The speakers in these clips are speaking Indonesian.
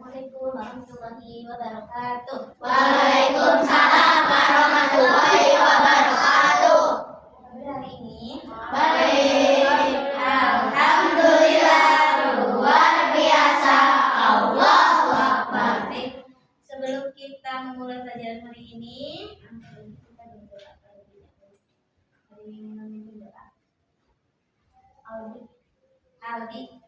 Assalamualaikum warahmatullahi wabarakatuh. Waalaikumsalam warahmatullahi wabarakatuh. Hari ini Baik, alhamdulillah, luar biasa, Allahu Akbar. Baik, sebelum kita memulai pelajaran hari ini, kita berdoa terlebih dahulu. Hari ini memimpin doa. Aldi,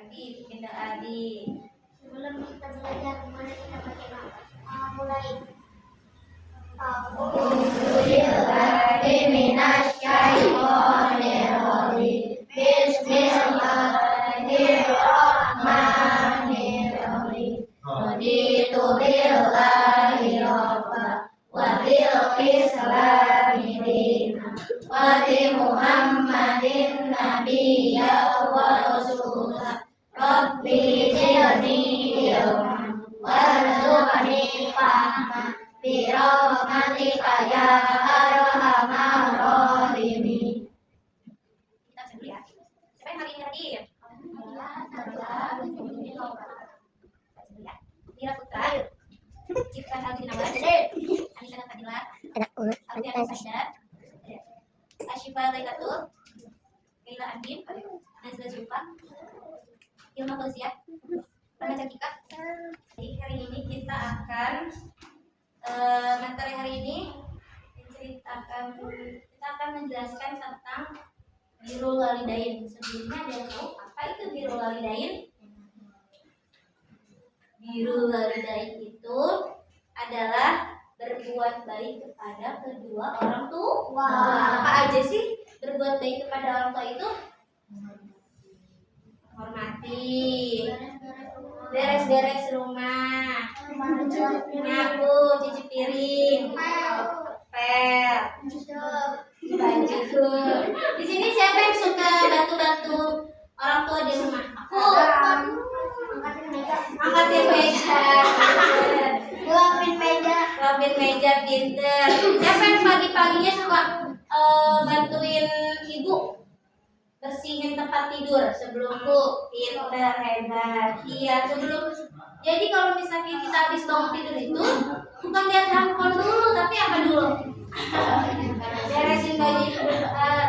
bikin doa Aldi. Sebelum kita belajar, kemana kita pakai mulai. A'udzubillahi minasyaitonirrajim. Bismillahirrahmanirrahim. Raditu billahi rabba wa bil islami dina wa bi Muhammadin nabiyya wa rasulah. Rabbi zidni ilman warzuqni fahma bi rahmatika ya arhamar rahimin. Kita dulu ya. Siapa yang hari ini hadir? Mira Putra, ayo. Kita Aldi nama Anissa dan Fadila. Aldi Anissa. Asyifa Zaikatul. Kaila Andin. Nazla Zulfa. Ilma Fauzia. Rana Cakika. Jadi hari ini kita akan materi hari ini kita akan menjelaskan tentang birrul walidain. Sebelumnya ada yang tahu apa itu birrul walidain? Birrul walidain itu adalah berbuat baik kepada kedua orang tua. Apa aja sih berbuat baik kepada orang tua itu? Hormati, beres-beres rumah, nyapu, cuci piring, pel, baju. Di sini siapa yang suka bantu-bantu orang tua di rumah? Aku. Angkatin meja. Lapin meja pinter. Siapa yang pagi-paginya suka bantuin ibu bersihin tempat tidur sebelum pinter, hebat. Iya, sebelum. Jadi kalau misalnya kita habis bangun tidur itu bukan lihat handphone dulu, tapi apa dulu? Beresin baju,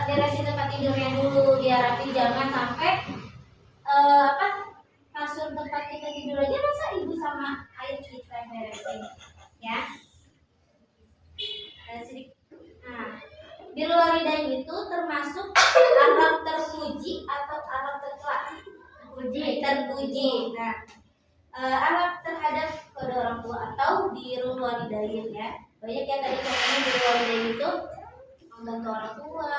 beresin tempat tidurnya dulu, biar rapi. Jangan sampai kasur tempat kita tidur aja masa ibu sama ayah kita yang beresin, ya. Nah, birrul walidain itu termasuk akhlak terpuji atau akhlak tercela. Terpuji. Nah, akhlak terhadap kedua orang tua atau birrul walidain, ya. Banyak ya tadi contohnya birrul walidain itu membantu orang tua,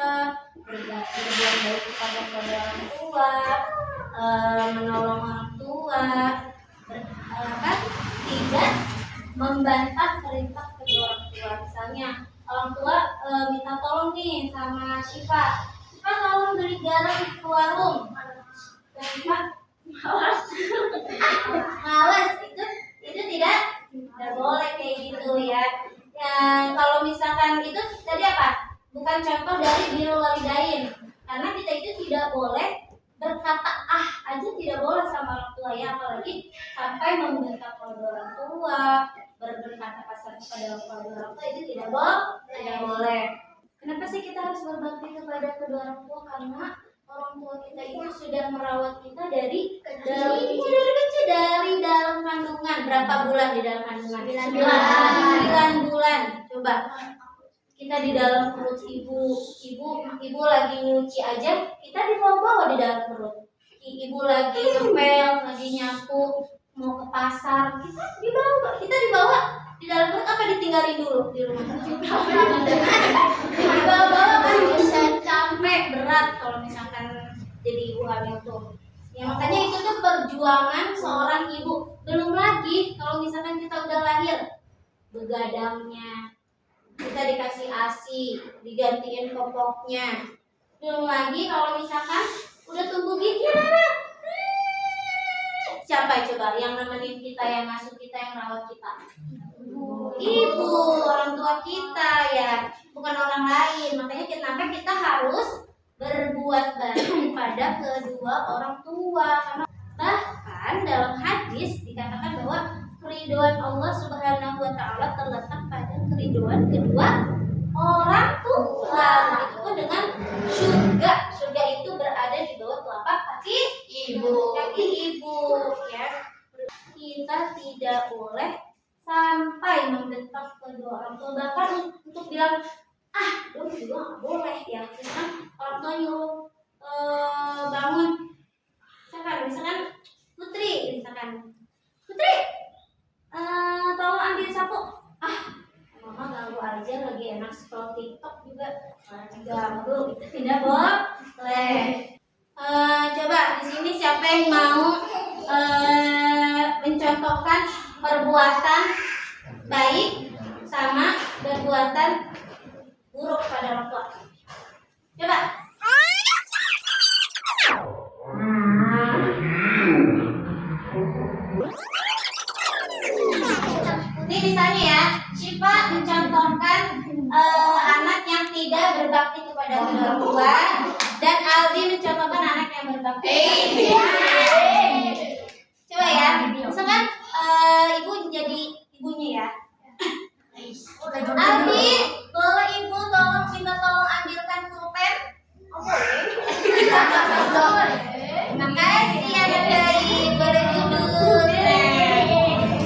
berbuat baik kepada kedua orang tua, menolong orang tua, tidak membantah perintah kedua orang tua. Misalnya orang tua minta tolong nih sama Syifa, tolong beli garam ke warung. Syifa males, itu tidak boleh kayak gitu ya. Ya kalau misalkan itu tadi apa? Bukan contoh dari birrul walidain, karena kita itu tidak boleh berkata aja, tidak boleh sama orang tua ya, apalagi sampai membentak kedua orang tua, berkata kasar kepada orang tua, itu tidak boleh. Kenapa sih kita harus berbakti kepada kedua orang tua? Karena orang tua kita itu sudah merawat kita dari kecil, dari dalam kandungan. Berapa bulan di dalam kandungan? 9 bulan. Coba kita di dalam perut ibu lagi nyuci aja, kita dibawa di dalam perut. Ibu lagi ngepel, lagi nyapu, mau ke pasar, kita dibawa di dalam perut. Apa ditinggalin dulu di rumah? Dibawa kan bisa capek, berat kalau misalkan jadi ibu hamil tuh. Ya makanya itu tuh perjuangan seorang ibu. Belum lagi kalau misalkan kita udah lahir, begadangnya, kita dikasih ASI, digantiin popoknya. Belum lagi kalau misalkan udah tumbuh gigi, siapa coba yang nemenin kita, yang ngasuh kita, yang rawat kita? Ibu, orang tua kita ya, bukan orang lain. Makanya kenapa kita harus berbuat baik pada kedua orang tua. Bahkan Bahkan dalam hadis dikatakan bahwa keriduan Allah Subhanahu wa taala terletak pada keriduan kedua orang tua. Itu dengan surga. Surga itu berada di bawah telapak kaki ibu ya. Kita tidak boleh sampai membentak kedua orang tua, bahkan untuk bilang dong juga nggak boleh ya. Misalkan orang tua nyuruh bangun, misalkan Putri, tolong ambil sapu. Mama ganggu aja, lagi enak scroll TikTok juga ganggu. Itu tidak boleh. Coba di sini siapa yang mau mencontohkan perbuatan baik sama perbuatan buruk pada orang tua? Coba. Ini misalnya ya, Syifa mencontohkan anak yang tidak berbakti kepada kedua orang tua, dan Aldi mencontohkan anak yang berbakti. Coba ya, misalkan ibu jadi ibunya ya. Aldi, boleh ibu minta tolong ambilkan pulpen? Oh, boleh. Makasih anak baik, boleh duduk.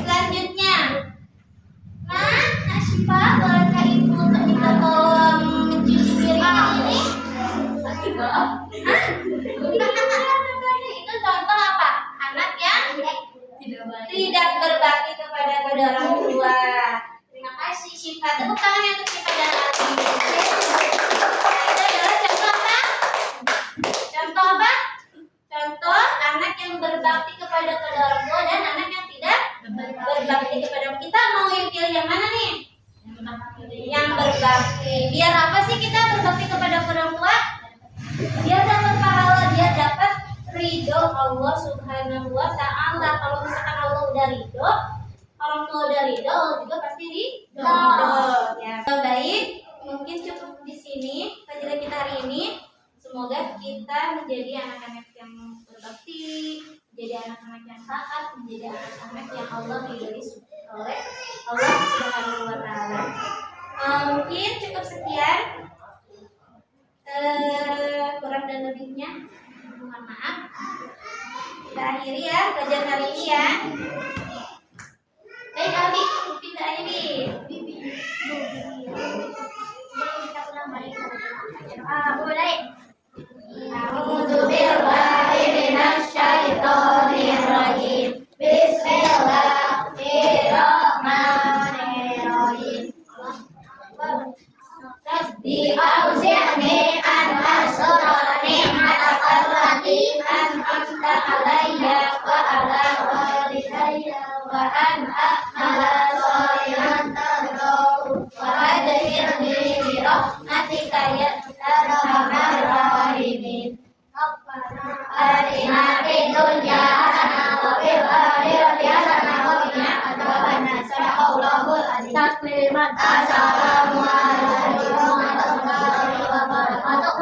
Selanjutnya, Syifa, bolehkah ibu minta tolong mencuci piring ini? Itu contoh apa? Anak yang tidak berbakti kepada kedua orang tua. Terima kasih Syifa. Tepuk tangan untuk Syifa dan Aldi. Itu adalah contoh apa? Contoh anak yang berbakti kepada kedua orang tua dan anak yang tidak berbakti kepada. Kita mau yang pilih yang mana nih? Yang berbakti. Biar apa sih kita berbakti kepada kedua orang tua? Dia dapat pahala, dia dapat ridho Allah Subhanahu wa taala. Kalau misalkan Allah udah ridho, orang tua udah ridho, Allah juga pasti ridho. Ya. Baik, mungkin cukup di sini kajian kita hari ini. Semoga kita menjadi anak-anak yang berbakti, menjadi anak-anak yang taat, menjadi anak-anak yang Allah ridhoi oleh Allah Subhanahu wa taala. Mungkin cukup sekian. Kurang dan lebihnya mohon maaf. Kita akhiri ya pelajaran hari ini ya. Baik Aldi, mungkin kita akhiri. Mulai. A'udzu billahi minasy syaithanir rajim. Bismillahirrahmanirrahim. Rabbi auzi'ni an ashkura ni'mataka allati an'amta 'alayya wa 'ala walidayya wa an a'mala shalihan tardahu wa adkhilni bi rahmatika ya arhamar rahimin. Atina fid dunya hasanah wa fil akhirati hasanah wa qina adzabannar. Sadaqallahul azim. Assalamualaikum warahmatullahi wabarakatuh.